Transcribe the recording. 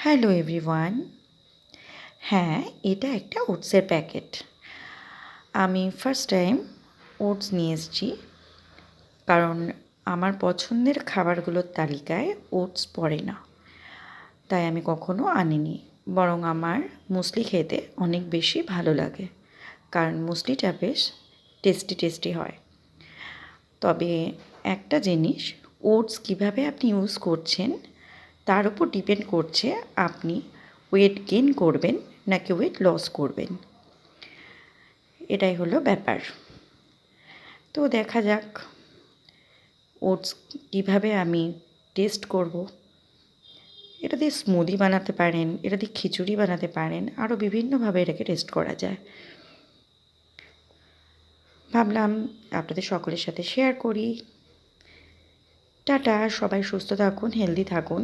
Hello everyone. হ্যাঁ, এটা একটা ওটসের প্যাকেট। আমি ফার্স্ট টাইম ওটস নিয়ে এসেছি, কারণ আমার পছন্দের খাবারগুলোর তালিকায় ওটস পড়ে না, তাই আমি কখনো আনিনি। বরং আমার মুসলি খেতে অনেক বেশি ভালো লাগে, কারণ মুসলিটা বেশ টেস্টি টেস্টি হয়। তবে একটা জিনিস, ওটস কীভাবে আপনি ইউজ করছেন তার উপর ডিপেন্ড করছে আপনি ওয়েট গেইন করবেন নাকি ওয়েট লস করবেন। এটাই হলো ব্যাপার। তো দেখা যাক ওটস কীভাবে আমি টেস্ট করব। এটা দিয়ে স্মুদি বানাতে পারেন, এটা দিয়ে খিচুড়ি বানাতে পারেন, আরও বিভিন্নভাবে এটাকে টেস্ট করা যায়। ভাবলাম আপনাদের সকলের সাথে শেয়ার করি। টাটা, সবাই সুস্থ থাকুন, হেলদি থাকুন।